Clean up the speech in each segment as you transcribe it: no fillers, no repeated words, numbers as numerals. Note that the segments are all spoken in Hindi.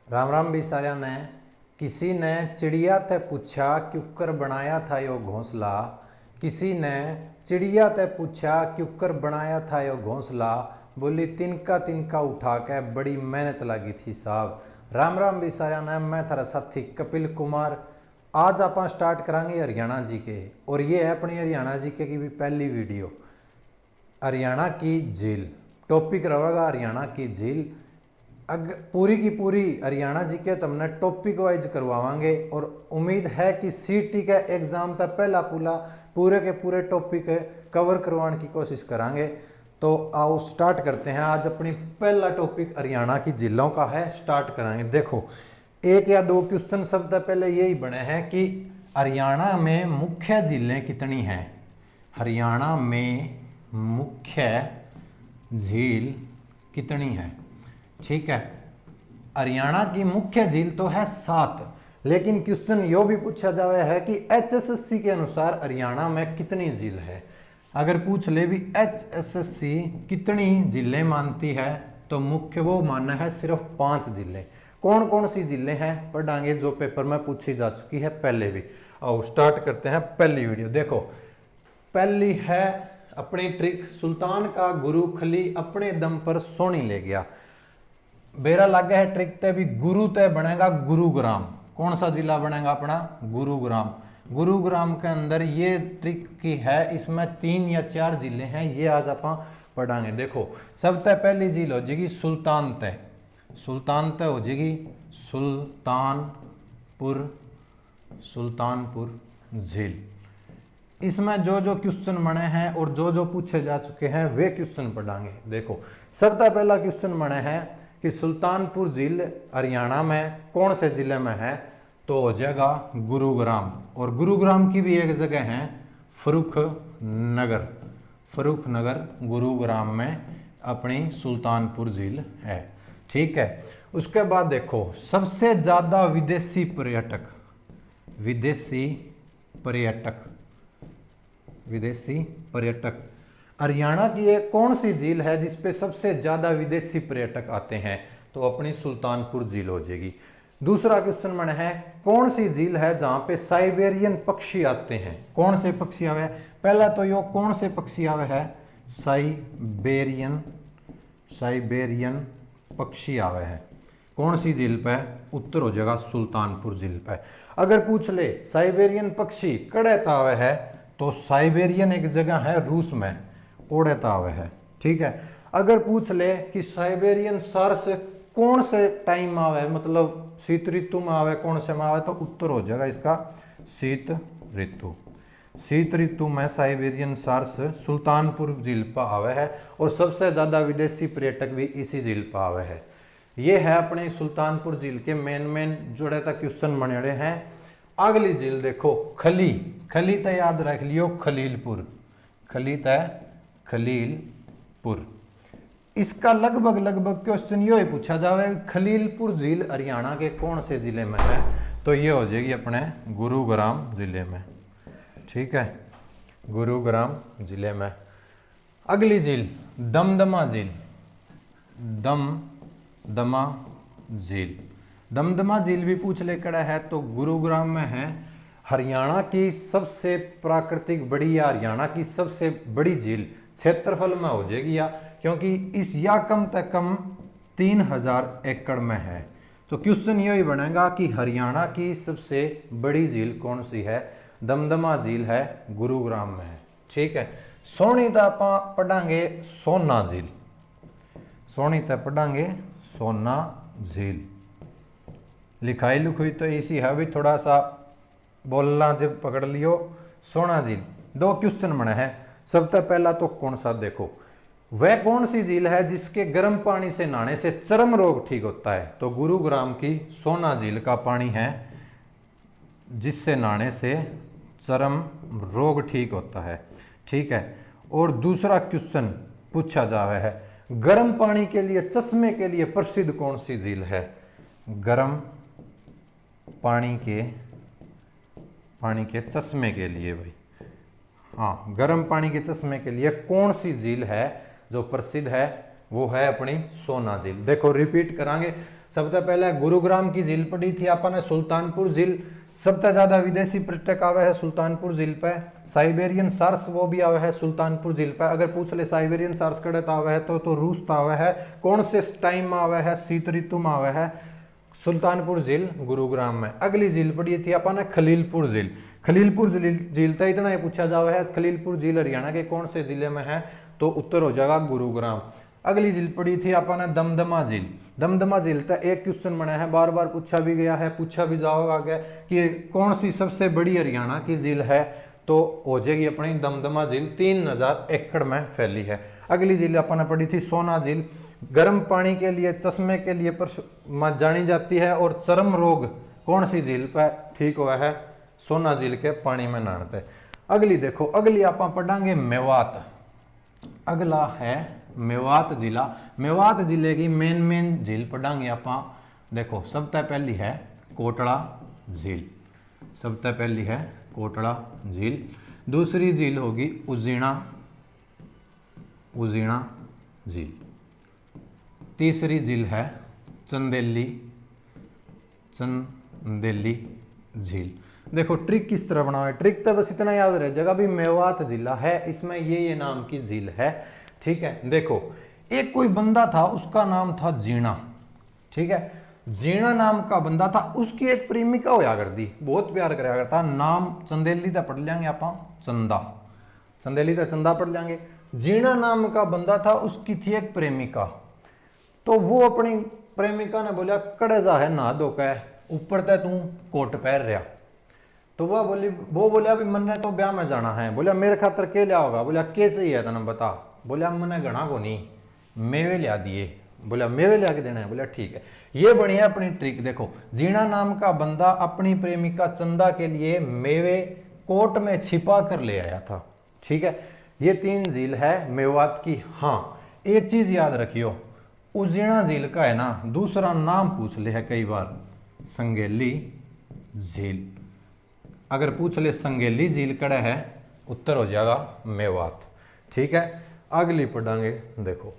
राम राम भी साਰਿਆਂ ने। किसी ने चिड़िया ते पूछा क्योंकर बनाया था यो घोंसला। किसी ने चिड़िया ते पूछा क्योंकर बनाया था यो घोंसला। बोली तिनका तिनका उठा के बड़ी मेहनत लगी थी साहब। राम राम भी साਰਿਆਂ ने। मैं थारा साथी कपिल कुमार। आज आप स्टार्ट करांगे हरियाणा जी के, और ये है अपनी हरियाणा जी के की भी पहली वीडियो। हरियाणा की झील टॉपिक रहेगा, हरियाणा की झील। पूरी की पूरी हरियाणा जी के तुमने टॉपिक वाइज करवावांगे, और उम्मीद है कि सीटी का एग्जाम तक पहला पूरे के पूरे टॉपिक कवर करवाने की कोशिश करांगे। तो आओ स्टार्ट करते हैं। आज अपनी पहला टॉपिक हरियाणा की जिलों का है, स्टार्ट कराएंगे। देखो, एक या दो क्वेश्चन सबसे पहले यही बने हैं कि हरियाणा में मुख्य जिले कितनी हैं। हरियाणा में मुख्य झील कितनी है। ठीक है, हरियाणा की मुख्य झील तो है 7, लेकिन क्वेश्चन यो भी पूछा जावे है कि HSSC के अनुसार हरियाणा में कितनी झील है। अगर पूछ ले भी HSSC कितनी जिले मानती है, तो मुख्य वो मानना है सिर्फ 5 जिले। कौन कौन सी जिले हैं पढ़ांगे, जो पेपर में पूछी जा चुकी है पहले भी। आओ स्टार्ट करते हैं पहली वीडियो। देखो, पहली है अपनी ट्रिक, सुल्तान का गुरु खली अपने दम पर सोनी ले गया। बेरा लगा है ट्रिक ते भी, गुरु तय बनेगा गुरुग्राम। कौन सा जिला बनेगा अपना? गुरुग्राम। गुरुग्राम के अंदर ये ट्रिक की है, इसमें 3 या 4 जिले हैं, ये आज आप पढ़ांगे। देखो, सबसे पहली झील हो जाएगी सुल्तान तय। सुल्तान तय हो जाएगी सुल्तानपुर झील। इसमें जो जो क्वेश्चन बने हैं और जो जो पूछे जा चुके हैं वे क्वेश्चन पढ़ांगे। देखो, सबसे पहला क्वेश्चन बने हैं कि सुल्तानपुर झील हरियाणा में कौन से जिले में है, तो हो जाएगा गुरुग्राम। और गुरुग्राम की भी एक जगह है फर्रुखनगर। फर्रुखनगर गुरुग्राम में अपनी सुल्तानपुर झील है। ठीक है, उसके बाद देखो, सबसे ज्यादा विदेशी पर्यटक हरियाणा की एक कौन सी झील है जिसपे सबसे ज्यादा विदेशी पर्यटक आते हैं, तो अपनी सुल्तानपुर झील हो जाएगी। दूसरा क्वेश्चन मन है, कौन सी झील है जहां पे साइबेरियन पक्षी आते हैं। कौन से पक्षी आवे? पहला तो यो कौन से पक्षी आवे है? साइबेरियन पक्षी आवे है। कौन सी झील पे? उत्तर हो जाएगा सुल्तानपुर झील पे। अगर पूछ ले साइबेरियन पक्षी कड़े तावे है, तो साइबेरियन एक जगह है रूस में, ओढ़े तावे है। ठीक है, अगर पूछ ले कि साइबेरियन सार्स कौन से टाइम आवे, मतलब शीत ऋतु में आवे, कौन से में आवे, तो उत्तर हो जाएगा इसका शीत ऋतु। शीत ऋतु में साइबेरियन सार्स सुल्तानपुर झील पर आवे है, और सबसे ज्यादा विदेशी पर्यटक भी इसी झील पर आवे है। ये है अपने सुल्तानपुर झील के मेन जोड़े तक क्वेश्चन बने हैं। अगली झील देखो, खली तो याद रख लियो, खलीलपुर। इसका लगभग क्वेश्चन यो ही पूछा जावे, खलीलपुर झील हरियाणा के कौन से जिले में है, तो ये हो जाएगी अपने गुरुग्राम जिले में। ठीक है, गुरुग्राम जिले में। अगली झील दमदमा झील भी पूछ ले कड़ा है, तो गुरुग्राम में है। हरियाणा की सबसे प्राकृतिक बड़ी या हरियाणा की सबसे बड़ी झील क्षेत्रफल में हो जाएगी, या क्योंकि इस या कम से कम 3000 एकड़ में है। तो क्वेश्चन यही बनेगा कि हरियाणा की सबसे बड़ी झील कौन सी है? दमदमा झील है, गुरुग्राम में है। ठीक है, सोनी तो आप पढ़ांगे सोना झील। लिखाई लिखुई तो इसी है, भी थोड़ा सा बोलना जब पकड़ लियो। सोना झील 2 क्वेश्चन बने हैं। सबसे पहला तो कौन सा, देखो, वह कौन सी झील है जिसके गर्म पानी से नहाने से चर्म रोग ठीक होता है, तो गुरुग्राम की सोना झील का पानी है जिससे नहाने से चर्म रोग ठीक होता है। ठीक है, और दूसरा क्वेश्चन पूछा जावे है, गर्म पानी के लिए, चश्मे के लिए प्रसिद्ध कौन सी झील है? गर्म पानी के चश्मे के लिए भाई, हाँ, गर्म पानी के चश्मे के लिए कौन सी झील है जो प्रसिद्ध है? वो है अपनी सोना झील। देखो, रिपीट करांगे, सबसे पहले गुरुग्राम की झील पड़ी थी अपन ने, सुल्तानपुर झील सबसे ज्यादा विदेशी पर्यटक आवे है सुल्तानपुर झील पे। साइबेरियन सार्स वो भी आवे है सुल्तानपुर झील पे। अगर पूछ ले साइबेरियन सार्स कड़े आवे है तो रूस आवे है, कौन से टाइम में आवे है, शीत ऋतु में आवे है, सुल्तानपुर झील गुरुग्राम में। अगली झील पड़ी थी अपन ने खलीलपुर झील। खलीलपुर झील तो इतना ही पूछा जावे है, खलीलपुर झील हरियाणा के कौन से जिले में है, तो उत्तर हो जाएगा गुरुग्राम। अगली झील पड़ी थी अपन ने दमदमा झील। दमदमा झील का एक क्वेश्चन बना है, बार बार पूछा भी गया है, पूछा भी जाओगा आगे कि कौन सी सबसे बड़ी हरियाणा की झील है, तो हो जाएगी अपनी दमदमा झील, 3000 एकड़ में फैली है। अगली झील अपन ने पड़ी थी सोना झील। गर्म पानी के लिए, चश्मे के लिए पर जानी जाती है, और चर्म रोग कौन सी झील पर ठीक हुआ है, सोना झील के पानी में नहाते। अगली देखो, अगली आप पढ़ांगे मेवात। अगला है मेवात जिला। मेवात जिले की मेन झील पढ़ांगे आप। देखो सबसे पहली है कोटड़ा झील, सबसे पहली है कोटड़ा झील। दूसरी झील होगी उजीना झील। तीसरी झील है चंदेली झील। देखो ट्रिक किस तरह बनाओ, ट्रिक तो बस इतना याद रह जाएगा भी मेवात जिला है, इसमें ये नाम की झील है, ठीक है। देखो एक कोई बंदा था, उसका नाम था जीना, ठीक है। जीना नाम का बंदा था, उसकी एक प्रेमिका होया करती, बहुत प्यार कराया करता। नाम चंदेली तो पढ़ लेंगे आप, चंदा, चंदेली तो चंदा पढ़ लेंगे। जीना नाम का बंदा था, उसकी थी एक प्रेमिका। तो वो अपनी प्रेमिका ने बोला कड़े जा है नहा धो के, ऊपर तय तू कोट पहन रहा। तो वो बोलिया भी मैंने तो ब्याह में जाना है। बोलिया मेरे खातर के लिया होगा। बोलिया के चाहिए तने बता। बोलिया मैंने घना को नहीं, मेवे लिया दिए। बोलिया मेवे लिया के देना है। बोलिया ठीक है। ये बनी है अपनी ट्रिक। देखो जीना नाम का बंदा अपनी प्रेमिका चंदा के लिए मेवे कोट में छिपा कर ले आया था, ठीक है। ये 3 झील है मेवात की। हाँ एक चीज याद रखियो, उजीना झील का है ना दूसरा नाम पूछ ले है कई बार, संगेली झील। अगर पूछ ले संगेली झील कड़े है, उत्तर हो जाएगा मेवात, ठीक है। अगली पढ़ांगे, देखो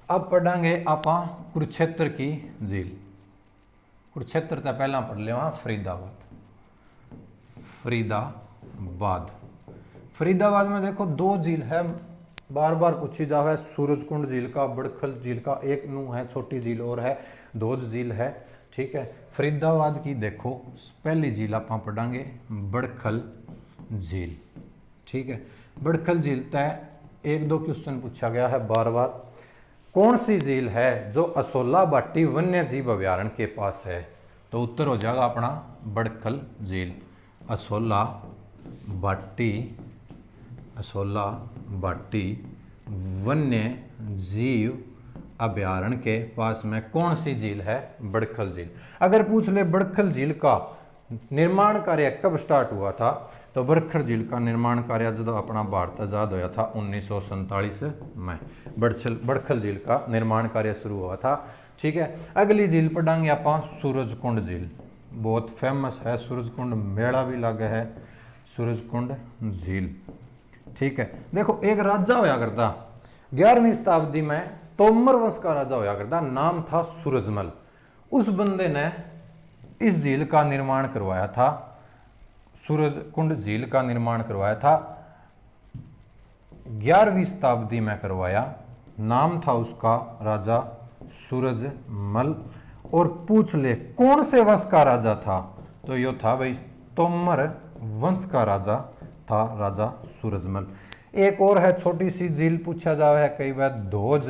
अब पढ़ांगे आपा कुरुक्षेत्र की झील। कुरुक्षेत्र तो पहला पढ़ ले वहां फरीदाबाद में देखो 2 झील है, बार बार पूछी जाओ है, सूरजकुंड झील का, बड़खल झील का, एक नू है छोटी झील और है, धोज झील है, ठीक है। फरीदाबाद की देखो पहली झील आप पढ़ांगे बड़खल झील, ठीक है। बड़खल झील तय 1-2 क्वेश्चन पूछा गया है बार बार। कौन सी झील है जो असोला बाटी वन्य जीव अभ्यारण्य के पास है, तो उत्तर हो जाएगा अपना बड़खल झील। असोला बाटी वन्य जीव अभ्यारण्य के पास में कौन सी झील है, बड़खल झील। अगर पूछ ले बड़खल झील का निर्माण कार्य कब स्टार्ट हुआ था, तो बड़खल झील का निर्माण कार्य जब अपना भारत आजाद होया था 1947 में, बड़खल झील का निर्माण कार्य शुरू हुआ था, ठीक है। अगली झील पढ़ांगे आप सूरजकुंड झील, बहुत फेमस है, सूरजकुंड मेला भी लगा है, सूरजकुंड झील, ठीक है। देखो एक राजा होया करता 11वीं शताब्दी में, तोमर वंश का राजा होया करता, नाम था सूरजमल। उस बंदे ने इस झील का निर्माण करवाया था, सूरजकुंड झील का निर्माण करवाया था 11वीं शताब्दी में करवाया। नाम था उसका राजा सूरजमल। और पूछ ले कौन से वंश का राजा था, तो यो था भाई तोमर वंश का राजा था, राजा सूरजमल। एक और है छोटी सी झील पूछा जावे है कई बार, धोज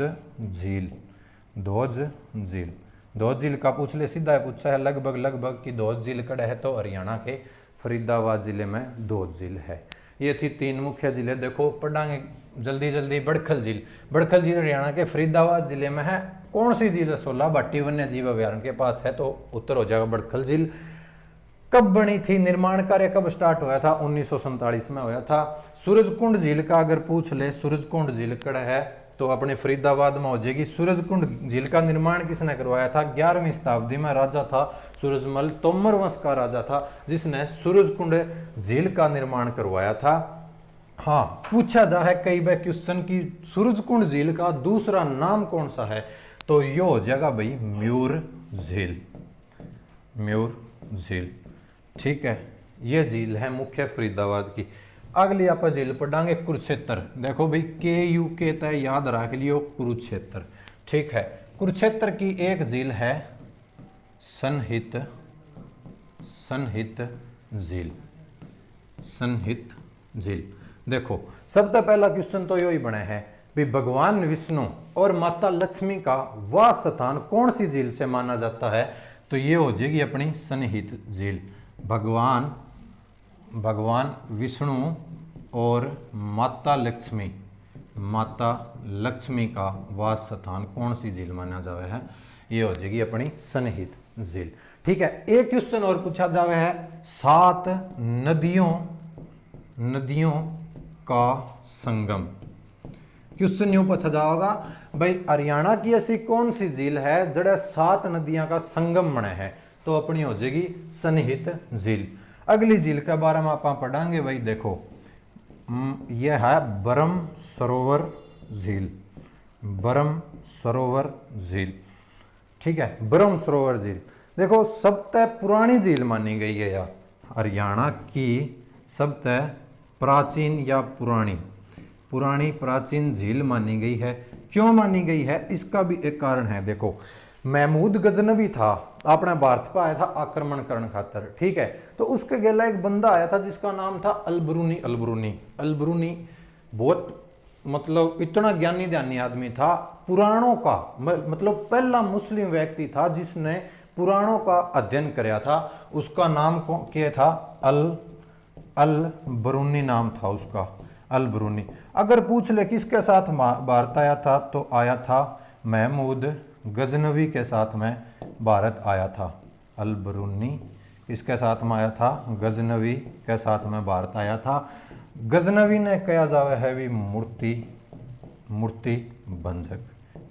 झील का पूछ ले, सीधा पूछा है लगभग कि धोज झील कड़े है, तो हरियाणा के फरीदाबाद जिले में धोज झील है। ये थी 3 मुख्य जिले। देखो पढ़ांगे जल्दी बड़खल झील हरियाणा के फरीदाबाद जिले में है। कौन सी झील, असोला बाटी वन्य जीव अभ्यारण्य के पास है, तो उत्तर हो जाएगा बड़खल झील। कब बनी थी, निर्माण कार्य कब स्टार्ट हुआ था, 1947 में हुआ था। सूरजकुंड झील का अगर पूछ ले, सूरजकुंड झील कड़ा है तो अपने फरीदाबाद में हो जाएगी। सूरजकुंड झील का निर्माण किसने करवाया था, 11वीं शताब्दी में राजा था सूरजमल, तोमर वंश का राजा था, जिसने सूरजकुंड झील का निर्माण करवाया था। हाँ पूछा जा है कई बार क्वेश्चन की सूरजकुंड झील का दूसरा नाम कौन सा है, तो यो हो जाएगा भाई म्यूर झील, म्यूर झील। ठीक है, ये झील है मुख्य फरीदाबाद की। अगली आप झील पढ़ांगे कुरुक्षेत्र। देखो भाई KUK तय याद रख लियो, कुरुक्षेत्र। ठीक है, कुरुक्षेत्र की एक झील है सनहित, सनहित झील, सनहित झील। देखो सबसे पहला क्वेश्चन तो यही बना है भी भगवान विष्णु और माता लक्ष्मी का वह स्थान कौन सी झील से माना जाता है, तो ये हो जाएगी अपनी सनहित झील। भगवान विष्णु और माता लक्ष्मी, माता लक्ष्मी का वास स्थान कौन सी झील माना जावे है, ये हो जाएगी अपनी सनहित झील। ठीक है, एक क्वेश्चन और पूछा जावे है 7 नदियों का संगम। क्वेश्चन यूं पूछा जाएगा भाई हरियाणा की ऐसी कौन सी झील है जड़े 7 नदियां का संगम बने है, तो अपनी हो जाएगी सनहित झील। अगली झील के बारे में आप पढ़ांगे भाई। देखो यह है बरम सरोवर झील, बरम सरोवर झील। ठीक है, बरम सरोवर झील देखो सबसे पुरानी झील मानी गई है या हरियाणा की सबसे प्राचीन या पुरानी प्राचीन झील मानी गई है। क्यों मानी गई है, इसका भी एक कारण है। देखो महमूद गजनवी था, अपने भारत पर आया था आक्रमण करने खातर। ठीक है, तो उसके गेला एक बंदा आया था जिसका नाम था अलबरूनी। अलबरूनी बहुत मतलब इतना ज्ञानी ध्यानी आदमी था, पुराणों का मतलब पहला मुस्लिम व्यक्ति था जिसने पुराणों का अध्ययन कराया था। उसका नाम क्या था, अलबरूनी नाम था उसका, अलबरूनी। अगर पूछ ले किसके साथ भारत आया था, तो आया था महमूद गजनवी के साथ में भारत आया था। अलबरूनी इसके साथ में आया था, गजनवी के साथ में भारत आया था। गजनवी ने कहा जावे है भी मूर्ति भंजक,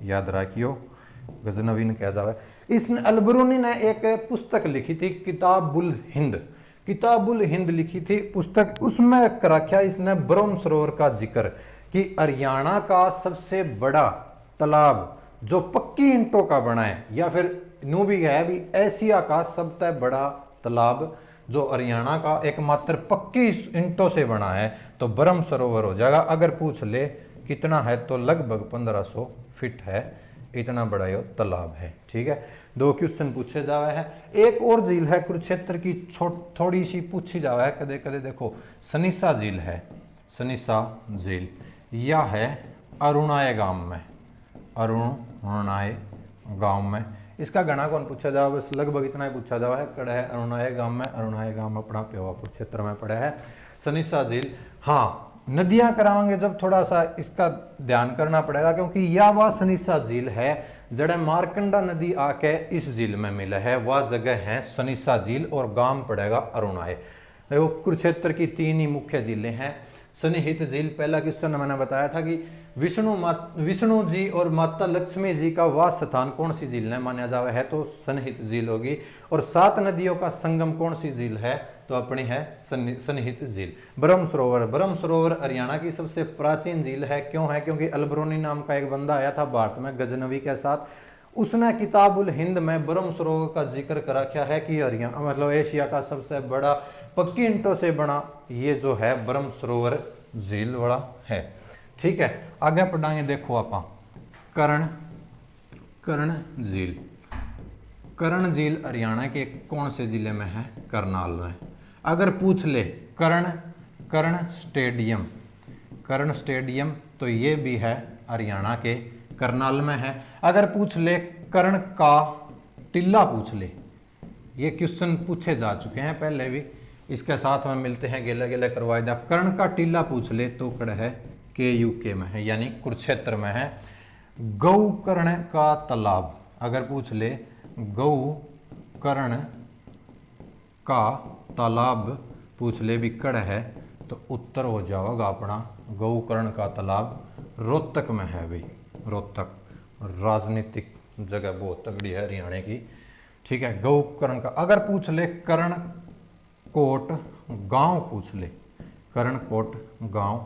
याद रखियो, गजनवी ने कहा जावे। इसने अलबरूनी ने एक पुस्तक लिखी थी किताबुल हिंद लिखी थी पुस्तक। उसमें रखा इसने ब्रह्म सरोवर का जिक्र कि हरियाणा का सबसे बड़ा तालाब जो पक्की ईंटों का बना है, या फिर यूं भी है भी एशिया का सबसे बड़ा तालाब जो हरियाणा का एकमात्र पक्की ईंटों से बना है, तो ब्रह्म सरोवर हो जाएगा। अगर पूछ ले कितना है, तो लगभग 1500 फीट है, इतना बड़ा ये तालाब है। ठीक है, 2 क्वेश्चन पूछे जावे हैं। एक और झील है कुरुक्षेत्र की, थोड़ी सी पूछी जावे है कदे कदे। देखो सनिसा झील है, सनिसा झील, यह है अरुणाय गांव में। इसका गणा कौन पूछा जाए, बस लगभग इतना ही पूछा जावा है। कड़ा है अरुणाय गांव अपना पेवापुर क्षेत्र में पड़ा है सनिसा झील। हाँ, नदियां कराएंगे जब थोड़ा सा इसका ध्यान करना पड़ेगा, क्योंकि यह वह सनिसा झील है जड़े मारकंडा नदी आके इस झील में मिला है। वह जगह है सनिसा झील और गांव पड़ेगा अरुणाय। देखो कुरुक्षेत्र की 3 ही मुख्य झीलें हैं। सनहित झील, पहला क्वेश्चन मैंने बताया था कि विष्णु जी और माता लक्ष्मी जी का वास स्थान कौन सी झील ने माना जावे है, तो सनहित झील होगी। और 7 नदियों का संगम कौन सी झील है, तो अपनी है सनहित झील। ब्रह्म सरोवर हरियाणा की सबसे प्राचीन झील है। क्यों है, क्योंकि अलबरूनी नाम का एक बंदा आया था भारत में गजनवी के साथ, उसने किताबुल हिंद में ब्रह्म सरोवर का जिक्र कर रखा है कि हरियाणा मतलब एशिया का सबसे बड़ा पक्की ईंटों से बना ये जो है ब्रह्म सरोवर झील वाला है। ठीक है, आगे पढ़ाएंगे। देखो आप कर्ण झील हरियाणा के कौन से जिले में है, करनाल में। अगर पूछ ले कर्ण स्टेडियम, तो ये भी है हरियाणा के करनाल में है। अगर पूछ ले कर्ण का टिल्ला पूछ ले, ये क्वेश्चन पूछे जा चुके हैं पहले भी, इसके साथ में मिलते हैं, गेले गेले करवाए दिया। कर्ण का टिल्ला पूछ ले तो कड़ है KUK में है, यानी कुरुक्षेत्र में है। गौकर्ण का तालाब अगर पूछ ले, गौकर्ण का तालाब पूछ ले भी कड़ है, तो उत्तर हो जाएगा अपना गौकर्ण का तालाब रोहतक में है भाई। रोहतक राजनीतिक जगह बहुत तगड़ी है हरियाणा की। ठीक है, गौकर्ण का। अगर पूछ ले कर्णकोट गांव पूछ ले, कर्णकोट गांव,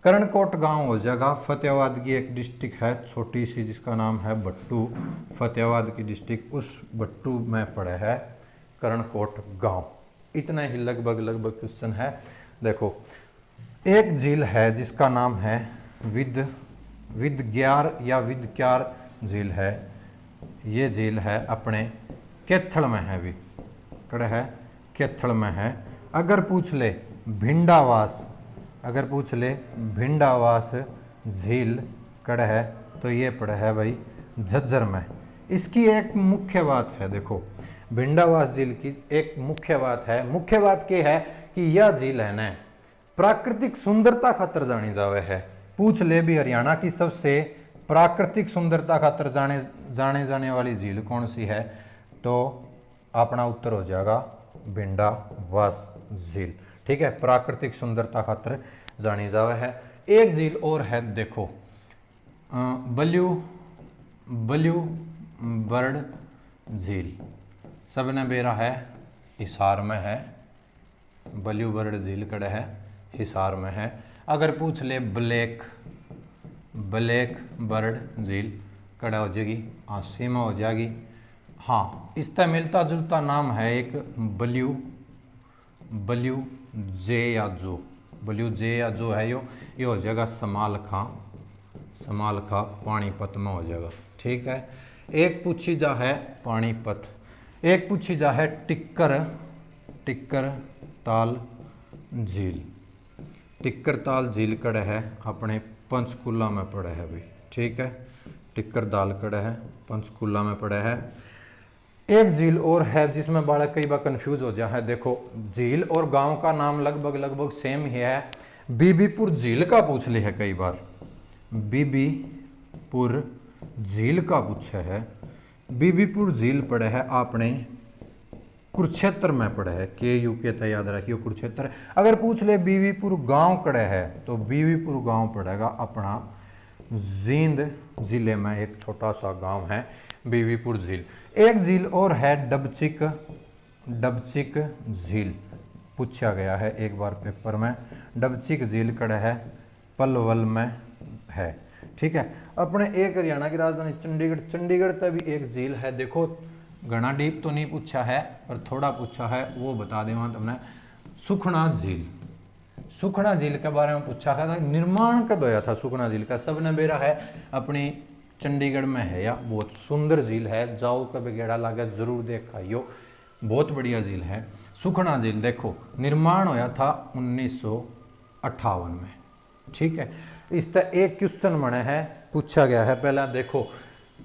करणकोट गांव हो जाएगा फतेहाबाद की एक डिस्ट्रिक्ट है छोटी सी जिसका नाम है भट्टू। फतेहाबाद की डिस्ट्रिक्ट उस भट्टू में पड़े है करणकोट गांव। इतना ही लगभग क्वेश्चन है। देखो एक झील है जिसका नाम है विदग्यार या विदक्यार झील है। ये झील है अपने कैथल में है, भी कड़े है कैथल में है। अगर पूछ ले भिंडावास झील कड़े है तो ये पड़े है भाई झज्जर में। इसकी एक मुख्य बात है, देखो भिंडावास झील की एक मुख्य बात क्या है कि यह झील है न प्राकृतिक सुंदरता खातर जानी जावे है। पूछ ले भी हरियाणा की सबसे प्राकृतिक सुंदरता खातर जाने वाली झील कौन सी है, तो अपना उत्तर हो जाएगा भिंडावास झील। ठीक है, प्राकृतिक सुंदरता खातर जानी जावे है। एक झील और है, देखो बल्यू बर्ड झील सबने बेरा है हिसार में है। बल्यू बर्ड झील कड़े है हिसार में है। अगर पूछ ले ब्लैक बर्ड झील कड़ा हो जाएगी सीमा हो जाएगी। हाँ, इसका मिलता जुलता नाम है एक बल्यू जे या जो है ये हो जाएगा समालखा पानीपत में हो जाएगा। ठीक है, एक पूछी जा है पानीपत, एक पूछी जा है टिक्कर ताल झील। टिक्कर ताल झील कड़े है अपने पंचकुला में पड़े है भाई। ठीक है, टिक्कर दाल कड़े है पंचकुला में पड़े है। एक झील और है जिसमें बालक कई बार कंफ्यूज हो जाए है। देखो झील और गांव का नाम लगभग सेम ही है। बीबीपुर झील का पूछ ले है कई बार, बीबीपुर झील का पूछे है। बीबीपुर झील पड़े है आपने कुरुक्षेत्र में पड़े है, के तय याद रखियो कुरुक्षेत्र। अगर पूछ ले बीबीपुर गांव कड़े है तो बीबीपुर गांव पड़ेगा अपना जींद जिले में एक छोटा सा गांव है बीबीपुर झील। एक झील और है डबचिक झील पूछा गया है एक बार पेपर में। डबचिक झील कड़े है पलवल में है। ठीक है, अपने एक हरियाणा की राजधानी चंडीगढ़ तक भी एक झील है। देखो घना डीप तो नहीं पूछा है पर थोड़ा पूछा है, वो बता दें तुमने। सुखना झील के बारे में पूछा था, निर्माण कब होया था सुखना झील का। सबने बेरा है अपनी चंडीगढ़ में है या बहुत सुंदर झील है, जाओ कभी गेड़ा लागे जरूर देख आइयो, बहुत बढ़िया झील है सुखना झील। देखो निर्माण होया था 1958 में। ठीक है, इस तरह एक क्वेश्चन बने है पूछा गया है। पहला देखो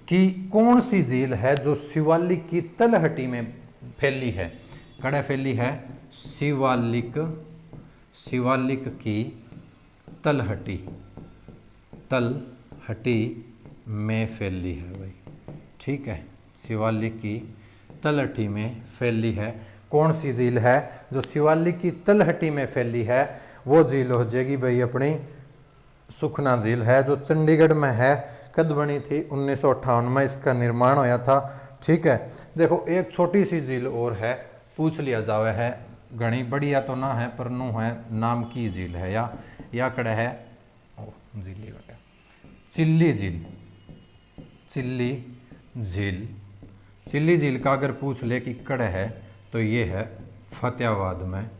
कि कौन सी झील है जो शिवालिक की तलहटी में फैली है। कड़े फैली है शिवालिक की तलहटी में फैली है भाई। ठीक है, शिवालिक की तलहटी में फैली है। कौन सी झील है जो शिवालिक की तलहटी में फैली है, वो झील हो जाएगी भाई अपनी सुखना झील है, जो चंडीगढ़ में है। कद बनी थी 1958 में इसका निर्माण होया था। ठीक है, देखो एक छोटी सी झील और है पूछ लिया जावे है, घनी बढ़िया तो ना है पर नो है नाम की झील है या कड़े है चिल्ली झील का अगर पूछ ले कि कड़े है तो ये है फतेहाबाद में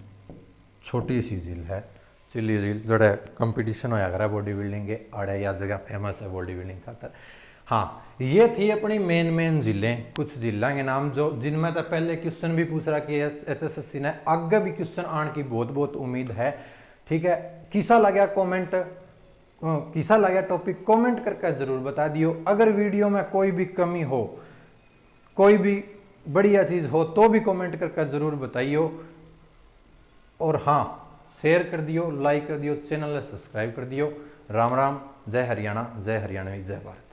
छोटी सी झील है चिल्ली झील। जड़े कंपटीशन होया करा बॉडी बिल्डिंग के आड़े या जगह फेमस है बॉडी बिल्डिंग खातर। हाँ, ये थी अपनी मेन जिलें, कुछ जिला के नाम जो जिनमें तो पहले क्वेश्चन भी पूछ रहा कि HSSC ने आगे भी क्वेश्चन आने की बहुत उम्मीद है। ठीक है, किसा लगा टॉपिक कमेंट करके जरूर बता दियो। अगर वीडियो में कोई भी कमी हो, कोई भी बढ़िया चीज़ हो तो भी कमेंट करके जरूर बताइयो। और हाँ, शेयर कर दियो, लाइक कर दियो, चैनल सब्सक्राइब कर दियो। राम राम, जय हरियाणा, जय हरियाणवी, जय भारत।